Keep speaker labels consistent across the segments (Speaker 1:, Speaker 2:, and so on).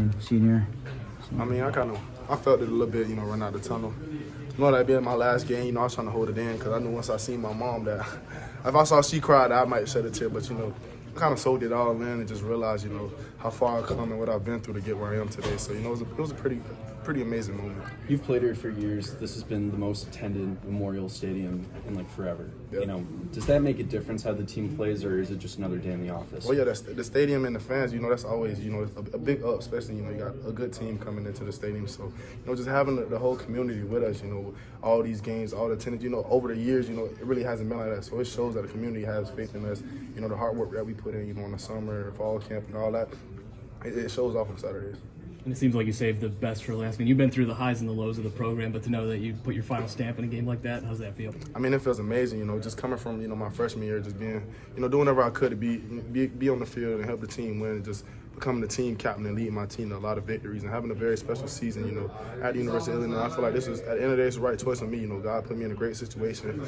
Speaker 1: being senior?
Speaker 2: I mean, I felt it a little bit, run out the tunnel. That being my last game, I was trying to hold it in because I knew once I seen my mom that if I saw she cried, I might shed a tear. But, I kind of soaked it all in and just realized, how far I've come and what I've been through to get where I am today. So, it was a pretty amazing moment.
Speaker 3: You've played here for years. This has been the most attended Memorial Stadium in forever.
Speaker 2: Yep.
Speaker 3: Does that make a difference how the team plays, or is it just another day in the office?
Speaker 2: Well, yeah, the stadium and the fans, that's always, a big up, especially, you got a good team coming into the stadium. So, just having the whole community with us, all these games, all the attendance, over the years, it really hasn't been like that. So it shows that the community has faith in us, the hard work that we put in, in the summer, fall camp and all that, it shows off on Saturdays.
Speaker 4: And it seems like you saved the best for last. I mean, you've been through the highs and the lows of the program, but to know that you put your final stamp in a game like that, how's that feel?
Speaker 2: I mean, it feels amazing, just coming from, my freshman year, just being, doing whatever I could to be on the field and help the team win, and just becoming the team captain and leading my team to a lot of victories and having a very special season, at the University of Illinois. I feel like this is, at the end of the day, it's the right choice for me. God put me in a great situation.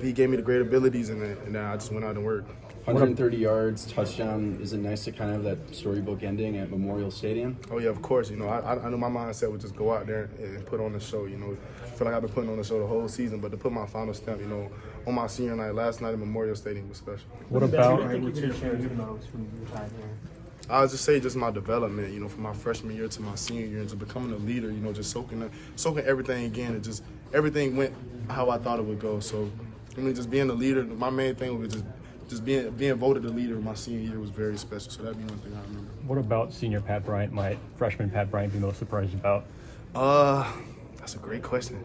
Speaker 2: He gave me the great abilities, and then I just went out and worked.
Speaker 3: 130 yards, touchdown. Is it nice to kind of have that storybook ending at Memorial Stadium?
Speaker 2: Oh, yeah, of course. I knew my mindset would just go out there and put on the show. I feel like I've been putting on the show the whole season, but to put my final stamp, on my senior night, last night at Memorial Stadium was special.
Speaker 5: What about?
Speaker 1: I think you're going to change the most from your time here?
Speaker 2: I would just say just my development, from my freshman year to my senior year, and just becoming a leader, just soaking everything again, and just everything went how I thought it would go. So, just being a leader, my main thing was just being voted the leader of my senior year was very special. So that'd be one thing I remember.
Speaker 5: What about senior Pat Bryant might freshman Pat Bryant be most surprised about?
Speaker 2: That's a great question.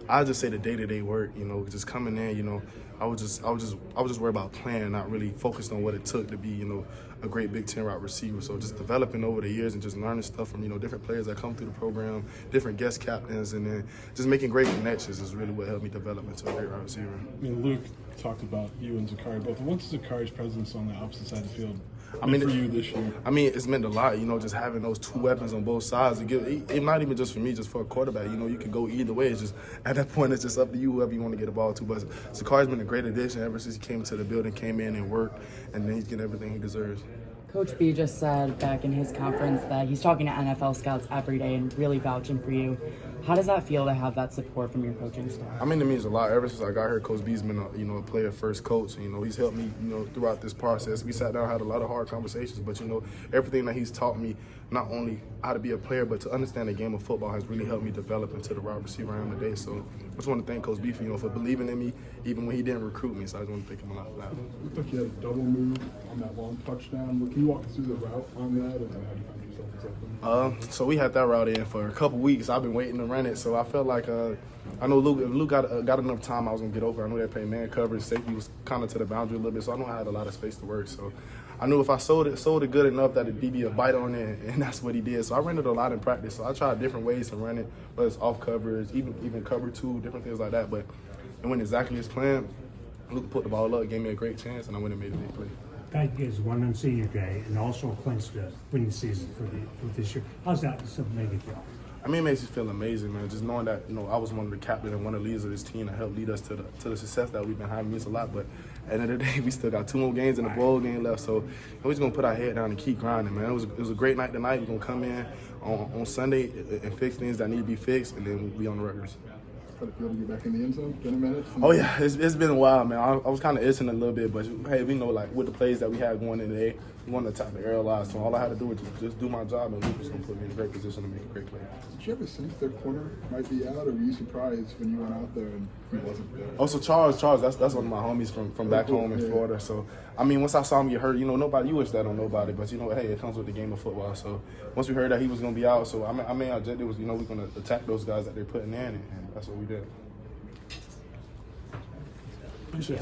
Speaker 2: I just say the day-to-day work, just coming in, I was just worried about playing, not really focused on what it took to be, a great Big Ten route receiver. So just developing over the years and just learning stuff from, different players that come through the program, different guest captains, and then just making great connections is really what helped me develop into a great route receiver.
Speaker 6: I mean, Luke talked about you and Zakari both. What's Zakari's presence on the opposite side of the field for you this year?
Speaker 2: I mean, it's meant a lot, just having those two weapons on both sides. It not even just for me, just for a quarterback. You can go either way. It's just, at that point, it's just up to you, whoever you want to get the ball to. But Zakari's been a great addition ever since he came to the building, came in and worked, and then he's getting everything he deserves.
Speaker 7: Coach B just said back in his conference that he's talking to NFL scouts every day and really vouching for you. How does that feel to have that support from your coaching staff?
Speaker 2: I mean, it means a lot. Ever since I got here, Coach B's been a player-first coach. He's helped me, throughout this process. We sat down, had a lot of hard conversations, but everything that he's taught me, not only how to be a player, but to understand the game of football, has really helped me develop into the wide receiver I am today. So I just want to thank Coach B for believing in me, even when he didn't recruit me. So I just want to thank him a lot for that.
Speaker 6: It looked like you had a double move on that long touchdown. Can you walk us through the route on that and how you found yourself open?
Speaker 2: So we had that route in for a couple weeks. I've been waiting to run it, so I felt like I know Luke got enough time. I was gonna get over. I knew they played man coverage. Safety was kind of to the boundary a little bit, so I knew I had a lot of space to work. So I knew if I sold it good enough that it'd be a bite on it, and that's what he did. So I ran it a lot in practice. So I tried different ways to run it, whether it's off coverage, even cover two, different things like that. But it went exactly as planned. Luke put the ball up, gave me a great chance, and I went and made a big play.
Speaker 8: Pat gives one on senior day and also clinched the winning season for this year. How's that make it feel?
Speaker 2: I mean, it makes you feel amazing, man. Just knowing that, I was one of the captains and one of the leaders of this team that helped lead us to the success that we've been having means a lot. But at the end of the day, we still got 2 more games and a bowl game left. So we're just going to put our head down and keep grinding, man. It was a great night tonight. We're going to come in on Sunday and fix things that need to be fixed, and then we'll be on the records.
Speaker 6: How did it feel to get back in the end zone? Been a minute?
Speaker 2: Oh, yeah. It's been a while, man. I was kind of itching a little bit, but, hey, we know, with the plays that we had going in today, we wanted to attack the air a lot. So all I had to do was just do my job, and Luke was going to put me in a great position to make a great play.
Speaker 6: Did you ever sense their corner might be out, or were you surprised when you went out there and he wasn't there?
Speaker 2: Oh, so Charles, that's one of my homies from back home in Florida. So, I mean, once I saw him get hurt, you wish that on nobody, but, hey, it comes with the game of football. So once we heard that he was going to be out, so I mean, our objective was, we're going to attack those guys that they're putting in, and that's what we did.
Speaker 8: Appreciate it.